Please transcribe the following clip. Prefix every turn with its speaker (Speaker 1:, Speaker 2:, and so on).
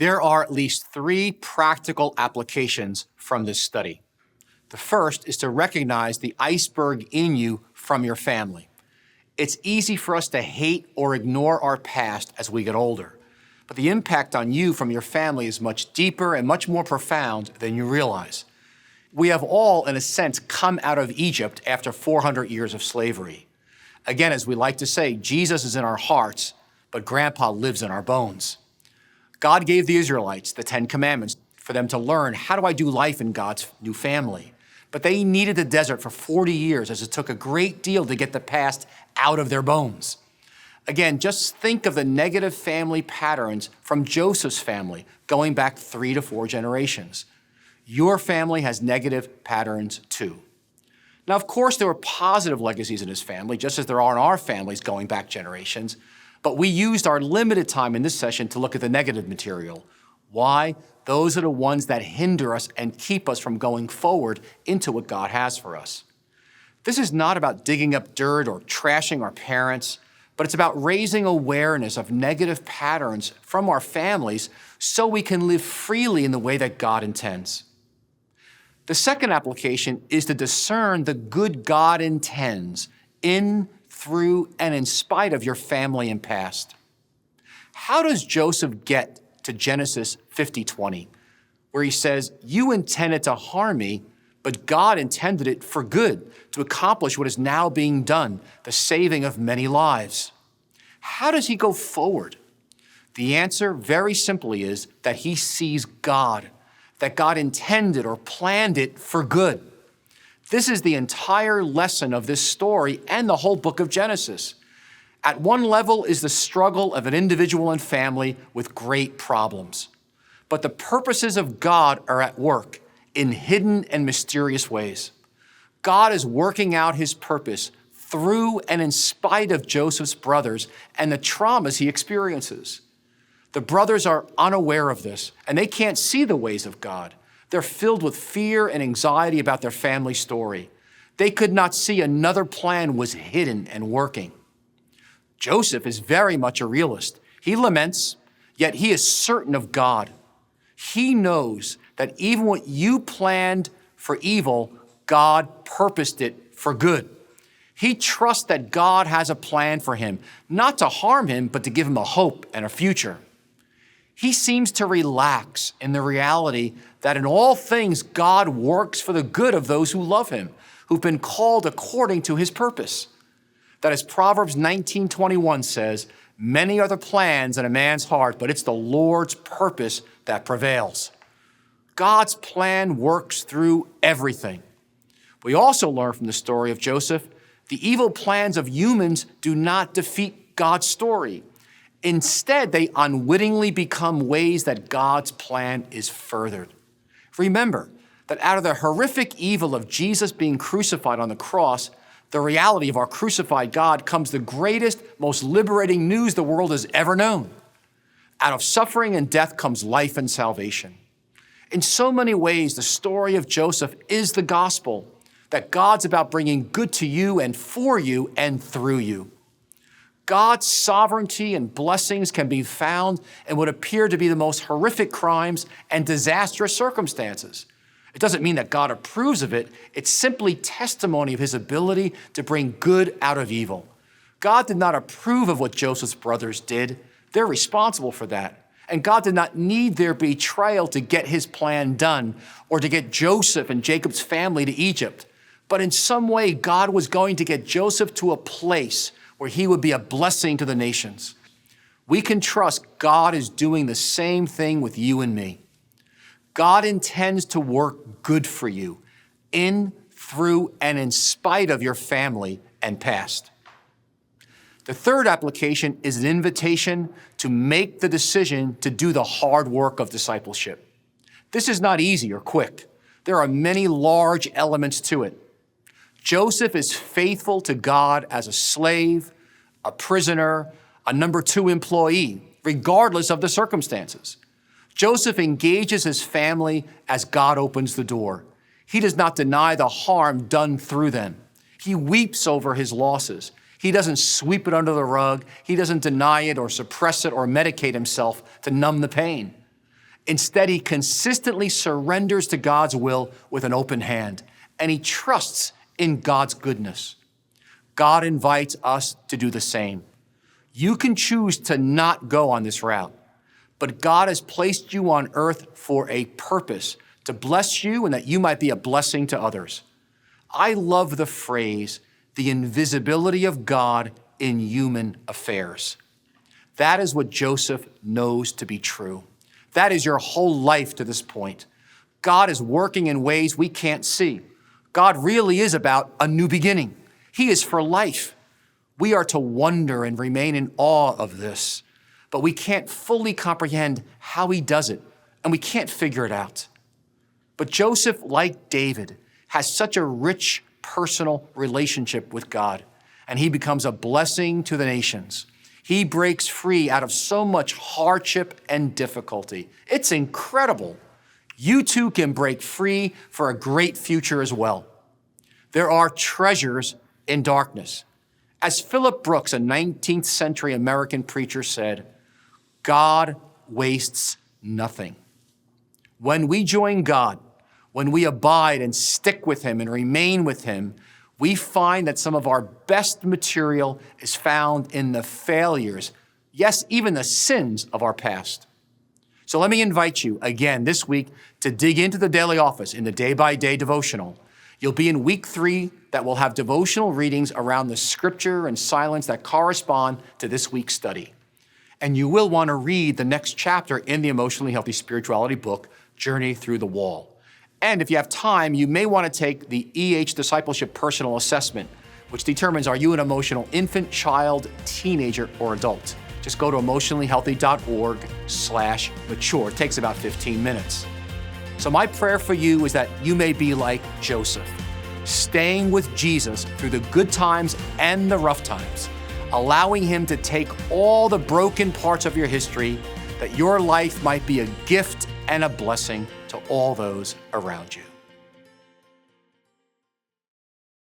Speaker 1: There are at least 3 practical applications from this study. The first is to recognize the iceberg in you from your family. It's easy for us to hate or ignore our past as we get older, but the impact on you from your family is much deeper and much more profound than you realize. We have all, in a sense, come out of Egypt after 400 years of slavery. Again, as we like to say, Jesus is in our hearts, but Grandpa lives in our bones. God gave the Israelites the 10 Commandments for them to learn, how do I do life in God's new family? But they needed the desert for 40 years, as it took a great deal to get the past out of their bones. Again, just think of the negative family patterns from Joseph's family, going back 3 to 4 generations. Your family has negative patterns too. Now, of course, there were positive legacies in his family, just as there are in our families going back generations, but we used our limited time in this session to look at the negative material. Why? Those are the ones that hinder us and keep us from going forward into what God has for us. This is not about digging up dirt or trashing our parents, but it's about raising awareness of negative patterns from our families so we can live freely in the way that God intends. The second application is to discern the good God intends in, through, and in spite of your family and past. How does Joseph get to Genesis 50:20, where he says, you intended to harm me, but God intended it for good, to accomplish what is now being done, the saving of many lives? How does he go forward? The answer, very simply, is that he sees God, that God intended or planned it for good. This is the entire lesson of this story and the whole book of Genesis. At one level is the struggle of an individual and family with great problems. But the purposes of God are at work in hidden and mysterious ways. God is working out his purpose through and in spite of Joseph's brothers and the traumas he experiences. The brothers are unaware of this, and they can't see the ways of God. They're filled with fear and anxiety about their family story. They could not see another plan was hidden and working. Joseph is very much a realist. He laments, yet he is certain of God. He knows that even what you planned for evil, God purposed it for good. He trusts that God has a plan for him, not to harm him, but to give him a hope and a future. He seems to relax in the reality that in all things, God works for the good of those who love him, who've been called according to his purpose. That as Proverbs 19:21 says, many are the plans in a man's heart, but it's the Lord's purpose that prevails. God's plan works through everything. We also learn from the story of Joseph, the evil plans of humans do not defeat God's story. Instead, they unwittingly become ways that God's plan is furthered. Remember that out of the horrific evil of Jesus being crucified on the cross, the reality of our crucified God comes the greatest, most liberating news the world has ever known. Out of suffering and death comes life and salvation. In so many ways, the story of Joseph is the gospel, that God's about bringing good to you and for you and through you. God's sovereignty and blessings can be found in what appear to be the most horrific crimes and disastrous circumstances. It doesn't mean that God approves of it. It's simply testimony of his ability to bring good out of evil. God did not approve of what Joseph's brothers did. They're responsible for that. And God did not need their betrayal to get his plan done or to get Joseph and Jacob's family to Egypt. But in some way, God was going to get Joseph to a place where he would be a blessing to the nations. We can trust God is doing the same thing with you and me. God intends to work good for you in, through, and in spite of your family and past. The third application is an invitation to make the decision to do the hard work of discipleship. This is not easy or quick. There are many large elements to it. Joseph is faithful to God as a slave, a prisoner, a number 2 employee, regardless of the circumstances. Joseph engages his family as God opens the door. He does not deny the harm done through them. He weeps over his losses. He doesn't sweep it under the rug. He doesn't deny it or suppress it or medicate himself to numb the pain. Instead, he consistently surrenders to God's will with an open hand, and he trusts in God's goodness. God invites us to do the same. You can choose to not go on this route, but God has placed you on earth for a purpose, to bless you and that you might be a blessing to others. I love the phrase, the invisibility of God in human affairs. That is what Joseph knows to be true. That is your whole life to this point. God is working in ways we can't see. God really is about a new beginning. He is for life. We are to wonder and remain in awe of this, but we can't fully comprehend how he does it, and we can't figure it out. But Joseph, like David, has such a rich personal relationship with God, and he becomes a blessing to the nations. He breaks free out of so much hardship and difficulty. It's incredible. You too can break free for a great future as well. There are treasures in darkness. As Philip Brooks, a 19th century American preacher, said, God wastes nothing. When we join God, when we abide and stick with him and remain with him, we find that some of our best material is found in the failures, yes, even the sins of our past. So let me invite you again this week to dig into the Daily Office in the day-by-day devotional. You'll be in week 3 that will have devotional readings around the scripture and silence that correspond to this week's study. And you will want to read the next chapter in the Emotionally Healthy Spirituality book, Journey Through the Wall. And if you have time, you may want to take the EH Discipleship Personal Assessment, which determines are you an emotional infant, child, teenager, or adult. Just go to emotionallyhealthy.org/mature. It takes about 15 minutes. So my prayer for you is that you may be like Joseph, staying with Jesus through the good times and the rough times, allowing him to take all the broken parts of your history, that your life might be a gift and a blessing to all those around you.